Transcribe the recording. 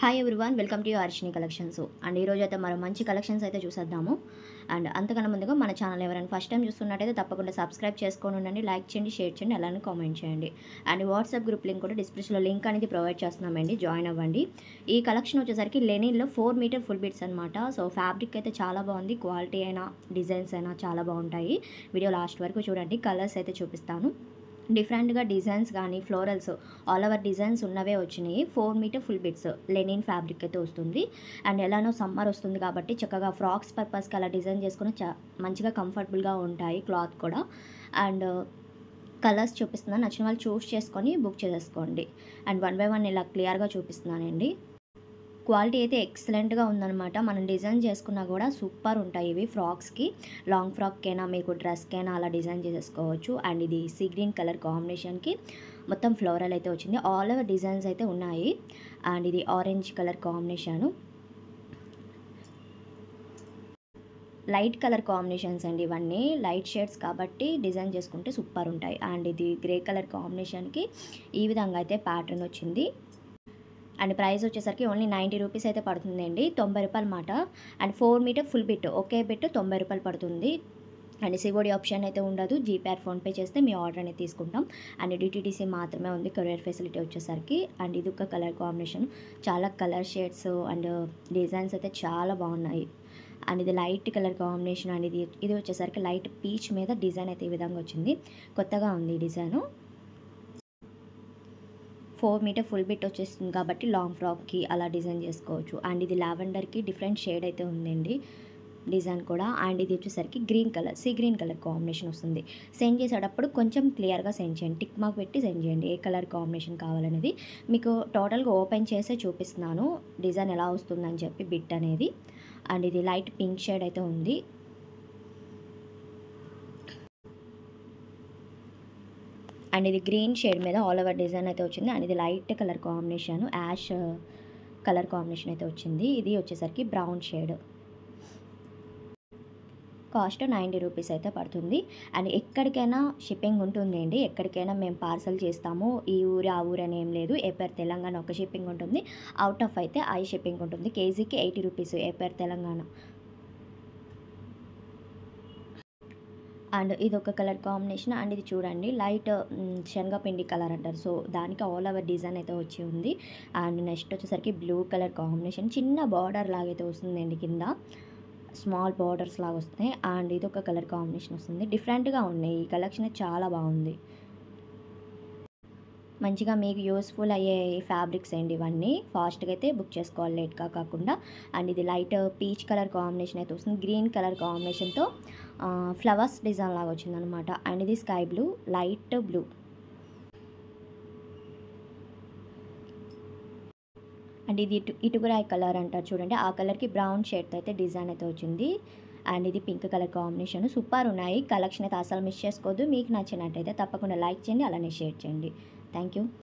Hi everyone, welcome to Arshini collections. And ఈ రోజు అయితే మరో మంచి కలెక్షన్స్ అయితే చూసేద్దాము. అండ్ అంతకన్నా ముందుగా మన ఛానల్ ఎవరైనా ఫస్ట్ టైం చూస్తున్నట్టయితే తప్పకుండా సబ్స్క్రైబ్ చేసుకొని ఉండండి, లైక్ చేయండి, షేర్ చేయండి, అలానే కామెంట్ చేయండి. అండ్ వాట్సాప్ గ్రూప్ లింక్ కూడా డిస్క్రిప్షన్లో లింక్ అనేది ప్రొవైడ్ చేస్తున్నామండి, జాయిన్ అవ్వండి. ఈ కలెక్షన్ వచ్చేసరికి లెనిన్లో 4 మీటర్ ఫుల్ బిట్స్ అనమాట. సో ఫ్యాబ్రిక్ అయితే చాలా బాగుంది, క్వాలిటీ అయినా డిజైన్స్ అయినా చాలా బాగుంటాయి. వీడియో లాస్ట్ వరకు చూడండి, కలర్స్ అయితే చూపిస్తాను. డిఫరెంట్గా డిజైన్స్ కానీ ఫ్లోరల్స్ ఆల్ ఓవర్ డిజైన్స్ ఉన్నవే వచ్చినాయి. 4 metre full bits linen fabric అయితే వస్తుంది. అండ్ ఎలానో సమ్మర్ వస్తుంది కాబట్టి చక్కగా ఫ్రాక్స్ పర్పస్కి అలా డిజైన్ చేసుకుని మంచిగా కంఫర్టబుల్గా ఉంటాయి క్లాత్ కూడా. అండ్ కలర్స్ చూపిస్తున్నాను, నచ్చిన వాళ్ళు చూస్ చేసుకొని బుక్ చేసేసుకోండి. అండ్ వన్ బై వన్ ఇలా క్లియర్గా చూపిస్తున్నానండి. క్వాలిటీ అయితే ఎక్సలెంట్గా ఉందన్నమాట. మనం డిజైన్ చేసుకున్నా కూడా సూపర్ ఉంటాయి ఇవి. ఫ్రాక్స్కి, లాంగ్ ఫ్రాక్కైనా మీకు డ్రెస్కైనా అలా డిజైన్ చేసేసుకోవచ్చు. అండ్ ఇది సీ గ్రీన్ కలర్ కాంబినేషన్కి మొత్తం ఫ్లోరల్ అయితే వచ్చింది. ఆల్ ఓవర్ డిజైన్స్ అయితే ఉన్నాయి. అండ్ ఇది orange colour combination, light colour combinations అండి. ఇవన్నీ లైట్ షేడ్స్ కాబట్టి డిజైన్ చేసుకుంటే సూపర్ ఉంటాయి. అండ్ ఇది గ్రే కలర్ కాంబినేషన్కి ఈ విధంగా అయితే ప్యాటర్న్ వచ్చింది. అండ్ ప్రైస్ వచ్చేసరికి ఓన్లీ 90 రూపీస్ అయితే పడుతుందండి, 90 రూపాయలు మాట. అండ్ 4 మీటర్ ఫుల్ బిట్ ఒకే బిట్ 90 రూపాయలు పడుతుంది. అండ్ సిఓడి ఆప్షన్ అయితే ఉండదు, జీపే ఫోన్పే చేస్తే మీ ఆర్డర్ అనేది తీసుకుంటాం. అండ్ డిటీడీసీ మాత్రమే ఉంది కొరియర్ ఫెసిలిటీ వచ్చేసరికి. అండ్ ఇది ఒక కలర్ కాంబినేషన్, చాలా కలర్ షేడ్స్ అండ్ డిజైన్స్ అయితే చాలా బాగున్నాయి. అండ్ ఇది లైట్ కలర్ కాంబినేషన్. అండ్ ఇది వచ్చేసరికి లైట్ పీచ్ మీద డిజైన్ అయితే ఈ విధంగా వచ్చింది, కొత్తగా ఉంది ఈ డిజైను. 4 మీటర్ ఫుల్ బిట్ వచ్చేస్తుంది కాబట్టి లాంగ్ ఫ్రాక్కి అలా డిజైన్ చేసుకోవచ్చు. అండ్ ఇది లావెండర్కి డిఫరెంట్ షేడ్ అయితే ఉందండి డిజైన్ కూడా. అండ్ ఇది వచ్చేసరికి green colour, sea green colour combination వస్తుంది. సెండ్ చేసేటప్పుడు కొంచెం క్లియర్గా సెండ్ చేయండి, టిక్ మార్క్ పెట్టి సెండ్ చేయండి ఏ కలర్ కాంబినేషన్ కావాలనేది. మీకు టోటల్గా ఓపెన్ చేసే చూపిస్తున్నాను డిజైన్ ఎలా వస్తుందని చెప్పి బిట్ అనేది. అండ్ ఇది లైట్ పింక్ షేడ్ అయితే ఉంది. అండ్ ఇది గ్రీన్ షేడ్ మీద ఆల్ ఓవర్ డిజైన్ అయితే వచ్చింది. అండ్ ఇది light colour combination, ash colour combination అయితే వచ్చింది. ఇది వచ్చేసరికి బ్రౌన్ షేడ్. కాస్ట్ 90 రూపీస్ అయితే పడుతుంది. అండ్ ఎక్కడికైనా షిప్పింగ్ ఉంటుందండి, ఎక్కడికైనా మేము పార్సల్ చేస్తాము. ఈ ఊరు ఆ ఊరు అని ఏం లేదు. ఏపర్ తెలంగాణ ఒక షిప్పింగ్ ఉంటుంది, అవుట్ ఆఫ్ అయితే ఐ షిప్పింగ్ ఉంటుంది. కేజీకి 80 రూపీస్ ఏపర్ తెలంగాణ. అండ్ ఇది ఒక కలర్ కాంబినేషన్. అండ్ ఇది చూడండి లైట్ శనగపిండి కలర్ అంటారు, సో దానికి ఆల్ ఓవర్ డిజైన్ అయితే వచ్చి ఉంది. అండ్ నెక్స్ట్ వచ్చేసరికి బ్లూ కలర్ కాంబినేషన్, చిన్న బార్డర్ లాగైతే వస్తుందండి, కింద స్మాల్ బార్డర్స్ లాగా వస్తాయి. అండ్ ఇది ఒక కలర్ కాంబినేషన్ వస్తుంది. డిఫరెంట్గా ఉన్నాయి, ఈ కలెక్షన్ చాలా బాగుంది. మంచిగా మీకు యూస్ఫుల్ అయ్యే ఫ్యాబ్రిక్స్ అండి ఇవన్నీ. ఫాస్ట్గా అయితే బుక్ చేసుకోవాలి, లేట్గా కాకుండా. అండ్ ఇది లైట్ పీచ్ కలర్ కాంబినేషన్ అయితే వస్తుంది, గ్రీన్ కలర్ కాంబినేషన్తో ఫ్లవర్స్ డిజైన్ లాగా వచ్చిందనమాట. అండ్ ఇది sky blue, light blue. And ఇది ఇటుకురాయి కలర్ అంటారు చూడండి, ఆ కలర్కి బ్రౌన్ షేడ్తో అయితే డిజైన్ అయితే వచ్చింది. అండ్ ఇది పింక్ కలర్ కాంబినేషన్. సూపర్ ఉన్నాయి కలెక్షన్ అయితే, అసలు మిస్ చేసుకోవద్దు. మీకు నచ్చినట్టయితే తప్పకుండా లైక్ చేయండి, అలానే షేర్ చేయండి. Thank you.